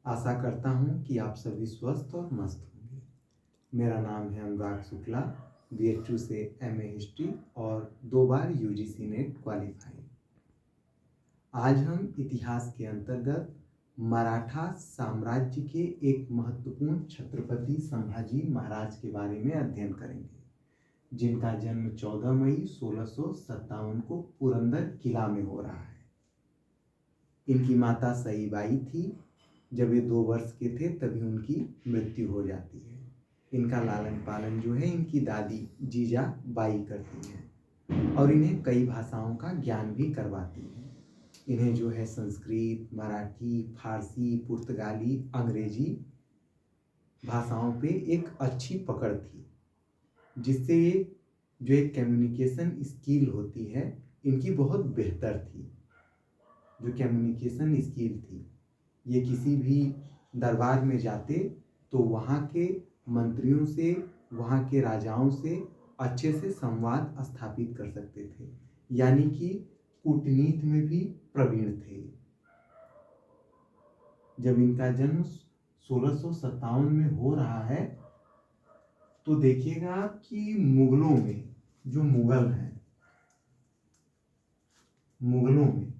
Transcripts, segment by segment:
आशा करता हूँ कि आप सभी स्वस्थ और मस्त होंगे। मेरा नाम है अनुराग शुक्ला, BHU से MA हिस्ट्री और 2 बार UGC नेट क्वालिफाई। आज हम इतिहास के अंतर्गत मराठा साम्राज्य के एक महत्वपूर्ण छत्रपति संभाजी महाराज के बारे में अध्ययन करेंगे, जिनका जन्म 14 मई 1657 को पुरंदर किला में हो रहा है। इनकी माता सईबाई थी। जब ये 2 वर्ष के थे तभी उनकी मृत्यु हो जाती है। इनका लालन पालन जो है इनकी दादी जीजा बाई करती हैं और इन्हें कई भाषाओं का ज्ञान भी करवाती हैं। इन्हें जो है संस्कृत, मराठी, फारसी, पुर्तगाली, अंग्रेजी भाषाओं पे एक अच्छी पकड़ थी, जिससे ये जो एक कम्युनिकेशन स्किल होती है इनकी बहुत बेहतर थी। जो कम्युनिकेशन स्किल थी, ये किसी भी दरबार में जाते तो वहाँ के मंत्रियों से, वहाँ के राजाओं से अच्छे से संवाद स्थापित कर सकते थे, यानी कि कूटनीति में भी प्रवीण थे। जब इनका जन्म 1657 में हो रहा है तो देखिएगा कि मुगलों में जो मुगल हैं, मुगलों में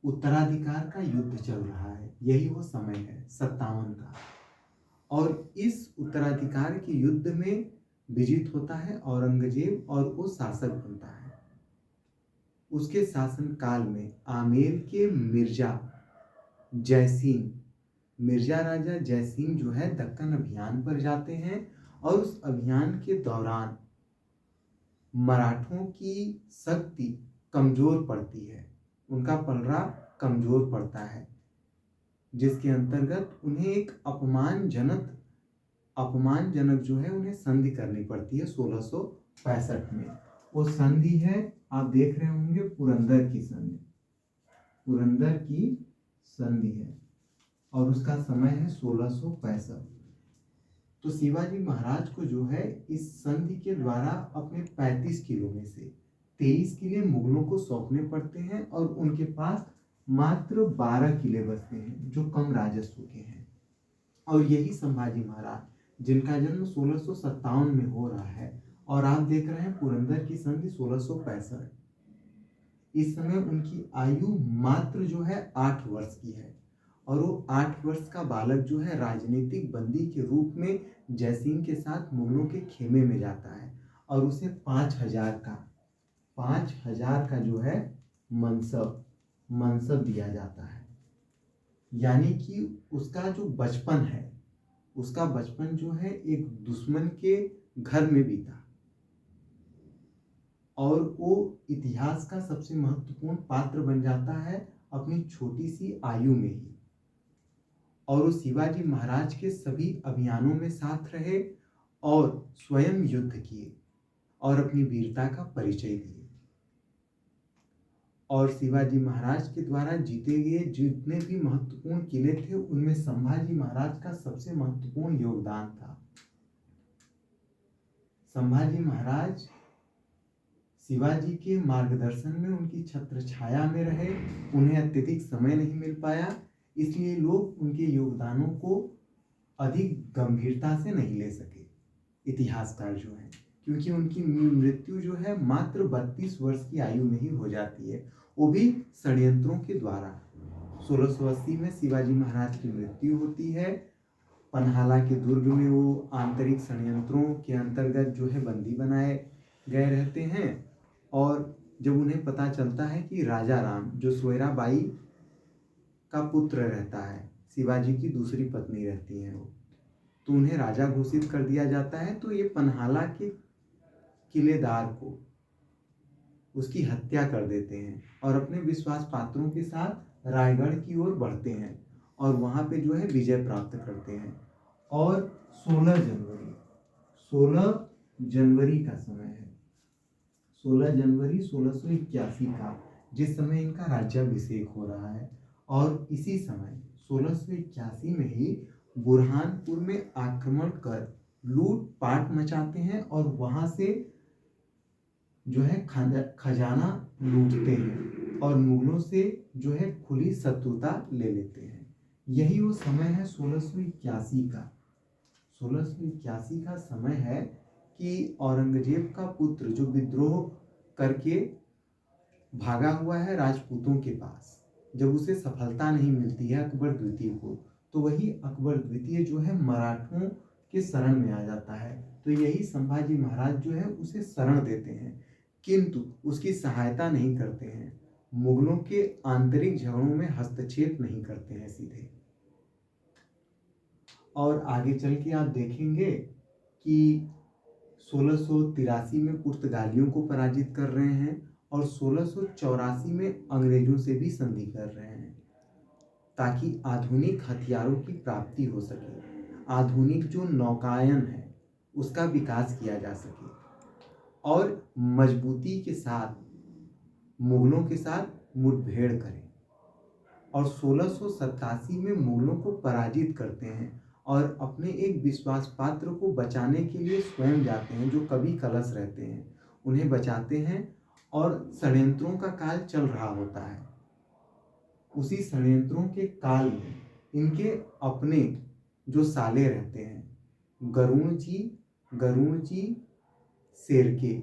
उत्तराधिकार का युद्ध चल रहा है। यही वो समय है 57 का, और इस उत्तराधिकार के युद्ध में विजित होता है औरंगजेब और वो शासक बनता है। उसके शासन काल में आमेर के मिर्जा जयसिंह, मिर्जा राजा जयसिंह जो है दक्कन अभियान पर जाते हैं और उस अभियान के दौरान मराठों की शक्ति कमजोर पड़ती है, उनका पलड़ा कमजोर पड़ता है, जिसके अंतर्गत उन्हें एक अपमानजनक जो है उन्हें संधि करनी पड़ती है 1665 में। वो संधि है, आप देख रहे होंगे, पुरंदर की संधि। पुरंदर की संधि है और उसका समय है 1665। तो शिवाजी महाराज को जो है इस संधि के द्वारा अपने 35 किलो में से 23 किले मुगलों को सौंपने पड़ते हैं और उनके पास मात्र 12 किले बचते हैं जो कम राजस्व के हैं। और यही संभाजी महाराज, जिनका जन्म 1657 में हो रहा है, और आप देख रहे हैं पुरंदर की संधि 1665। इस समय उनकी आयु मात्र जो है 8 वर्ष की है और वो 8 वर्ष का बालक जो है राजनीतिक बंदी के रूप में जयसिंह के साथ मुगलों के खेमे में जाता है और उसे 5000 का जो है मनसब दिया जाता है। यानी कि उसका जो बचपन है, उसका बचपन जो है एक दुश्मन के घर में बीता और वो इतिहास का सबसे महत्वपूर्ण पात्र बन जाता है अपनी छोटी सी आयु में ही। और वो शिवाजी महाराज के सभी अभियानों में साथ रहे और स्वयं युद्ध किए और अपनी वीरता का परिचय दिए। और शिवाजी महाराज के द्वारा जीते गए जितने भी महत्वपूर्ण किले थे उनमें संभाजी महाराज का सबसे महत्वपूर्ण योगदान था। संभाजी महाराज शिवाजी के मार्गदर्शन में, उनकी छत्र छाया में रहे। उन्हें अत्यधिक समय नहीं मिल पाया, इसलिए लोग उनके योगदानों को अधिक गंभीरता से नहीं ले सके, इतिहासकार जो हैं, क्योंकि उनकी मृत्यु जो है मात्र 32 वर्ष की आयु में ही हो जाती है, वो भी षड्यंत्रों के द्वारा। 1680 में शिवाजी महाराज की मृत्यु होती है। पन्हाला के दुर्ग में वो आंतरिक षड्यंत्रों के अंतर्गत जो है बंदी बनाए गए रहते हैं और जब उन्हें पता चलता है कि राजा राम जो सोयराबाई का पुत्र रहता है, शिवाजी की दूसरी पत्नी रहती है वो, तो उन्हें राजा घोषित कर दिया जाता है। तो ये पन्हाला के किलेदार को उसकी हत्या कर देते हैं और अपने विश्वास पात्रों के साथ रायगढ़ की ओर बढ़ते हैं और वहाँ पे जो है विजय प्राप्त करते हैं। और 16 जनवरी का समय है, 16 जनवरी 1681 का, जिस समय इनका राज्याभिषेक हो रहा है। और इसी समय 1681 में ही बुरहानपुर में आक्रमण कर लूटपाट मचाते हैं और वहां से जो है खजाना लूटते हैं और मुगलों से जो है खुली शत्रुता ले लेते हैं। यही वो समय है 1681 का। 1681 का समय है कि औरंगजेब का पुत्र जो विद्रोह करके भागा हुआ है राजपूतों के पास, जब उसे सफलता नहीं मिलती है अकबर द्वितीय को, तो वही अकबर द्वितीय जो है मराठों के शरण में आ जाता है। तो यही संभाजी महाराज जो है उसे शरण देते हैं, किंतु उसकी सहायता नहीं करते हैं, मुगलों के आंतरिक झगड़ों में हस्तक्षेप नहीं करते हैं सीधे। और आगे चल के आप देखेंगे कि 1683 में पुर्तगालियों को पराजित कर रहे हैं और 1684 में अंग्रेजों से भी संधि कर रहे हैं, ताकि आधुनिक हथियारों की प्राप्ति हो सके, आधुनिक जो नौकायन है उसका विकास किया जा सके और मजबूती के साथ मुगलों के साथ मुठभेड़ करें। और 1687 में मुगलों को पराजित करते हैं और अपने एक विश्वास पात्र को बचाने के लिए स्वयं जाते हैं, जो कवि कलश रहते हैं उन्हें बचाते हैं। और षड्यंत्रों का काल चल रहा होता है। उसी षड्यंत्रों के काल में इनके अपने जो साले रहते हैं, गरुण जी शेरके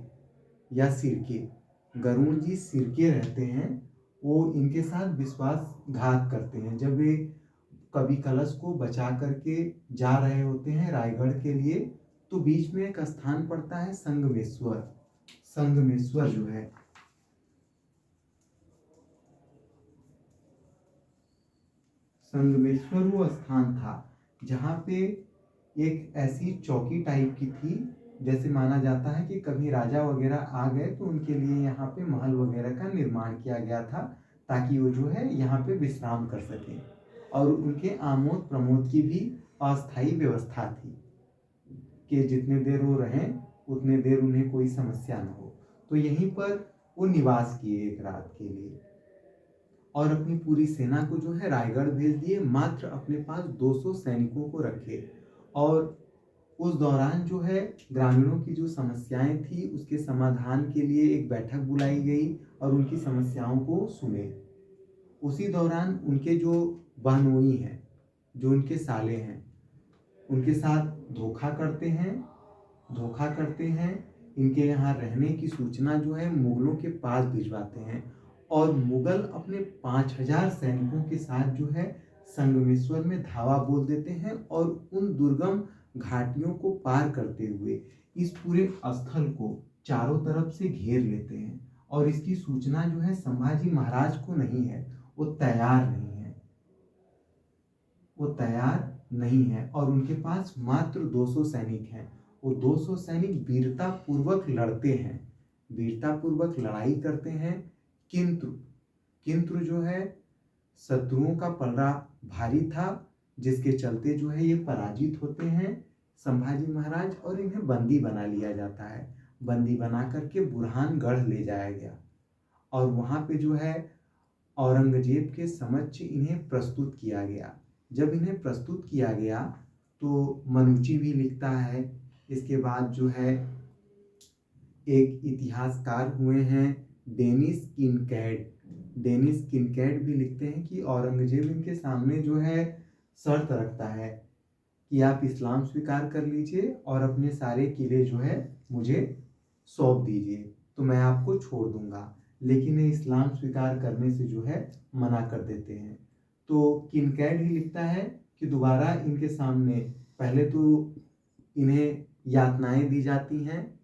या सिरके, गरुण जी सिरके रहते हैं, वो इनके साथ विश्वासघात करते हैं। जब वे कवि कलश को बचा करके जा रहे होते हैं रायगढ़ के लिए, तो बीच में एक स्थान पड़ता है संगमेश्वर। संगमेश्वर जो है, संगमेश्वर वो स्थान था जहाँ पे एक ऐसी चौकी टाइप की थी, जैसे माना जाता है कि कभी राजा वगैरह आ गए तो उनके लिए यहाँ पे महल वगैरह का निर्माण किया गया था, ताकि वो जो है यहाँ पे विश्राम कर सके। और उनके आमोद प्रमोद की भी अस्थायी व्यवस्था थी कि जितने देर वो रहें उतने देर उन्हें कोई समस्या न हो। तो यहीं पर वो निवास किए एक रात के लिए और अपनी पूरी सेना को जो है रायगढ़ भेज दिए। मात्र अपने पास 200 सैनिकों को रखे और उस दौरान जो है ग्रामीणों की जो समस्याएं थी उसके समाधान के लिए एक बैठक बुलाई गई और उनकी समस्याओं को सुने। उसी दौरान उनके जो बहनोई हैं, जो उनके साले हैं, उनके साथ धोखा करते हैं। इनके यहाँ रहने की सूचना जो है मुगलों के पास भिजवाते हैं और मुगल अपने 5000 सैनिकों के साथ जो है संगमेश्वर में धावा बोल देते हैं और उन दुर्गम घाटियों को पार करते हुए इस पूरे स्थल को चारों तरफ से घेर लेते हैं। और इसकी सूचना जो है संभाजी महाराज को नहीं है, वो तैयार नहीं है और उनके पास मात्र 200 सैनिक हैं। वो 200 सैनिक वीरता पूर्वक लड़ते हैं, वीरता पूर्वक लड़ाई करते हैं, किंतु जो है शत्रुओं का पलड़ा भारी था, जिसके चलते जो है ये पराजित होते हैं संभाजी महाराज और इन्हें बंदी बना लिया जाता है। बंदी बना करके बुरहानगढ़ ले जाया गया और वहाँ पे जो है औरंगजेब के समक्ष इन्हें प्रस्तुत किया गया। जब इन्हें प्रस्तुत किया गया तो मनुची भी लिखता है। इसके बाद जो है एक इतिहासकार हुए हैं डेनिस किनकैड भी लिखते हैं कि औरंगजेब इनके सामने जो है शर्त रखता है कि आप इस्लाम स्वीकार कर लीजिए और अपने सारे किले जो है मुझे सौंप दीजिए तो मैं आपको छोड़ दूंगा। लेकिन ये इस्लाम स्वीकार करने से जो है मना कर देते हैं। तो किनकैड ही लिखता है कि दोबारा इनके सामने पहले तो इन्हें यातनाएं दी जाती हैं।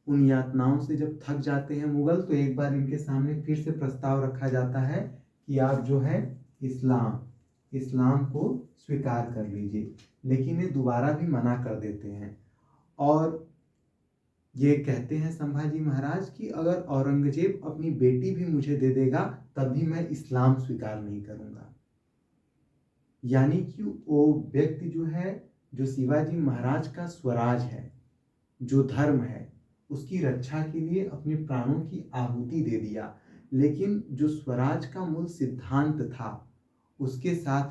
उन यातनाओं से जब थक जाते हैं मुगल तो एक बार इनके सामने फिर से प्रस्ताव रखा जाता है कि आप जो है इस्लाम को स्वीकार कर लीजिए, लेकिन ये दोबारा भी मना कर देते हैं और ये कहते हैं संभाजी महाराज कि अगर औरंगजेब अपनी बेटी भी मुझे दे देगा तब भी मैं इस्लाम स्वीकार नहीं करूंगा। यानी कि वो व्यक्ति जो है, जो शिवाजी महाराज का स्वराज है, जो धर्म है, उसकी रक्षा के लिए अपने प्राणों की आहुति दे दिया, लेकिन जो स्वराज का मूल सिद्धांत था उसके साथ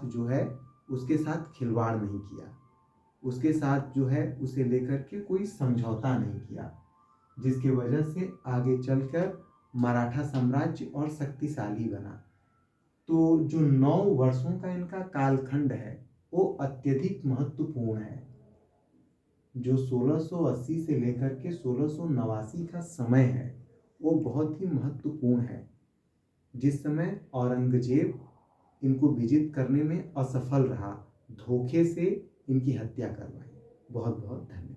खिलवाड़ नहीं किया, उसके साथ जो है उसे लेकर के कोई समझौता नहीं किया, जिसकी वजह से आगे चलकर मराठा साम्राज्य और शक्तिशाली बना। तो जो 9 वर्षों का इनका कालखंड है वो अत्यधिक महत्वपूर्ण है। जो 1680 से लेकर के 1689 का समय है वो बहुत ही महत्वपूर्ण है, जिस समय औरंगजेब इनको विजित करने में असफल रहा, धोखे से इनकी हत्या करवाई। बहुत बहुत धन्यवाद।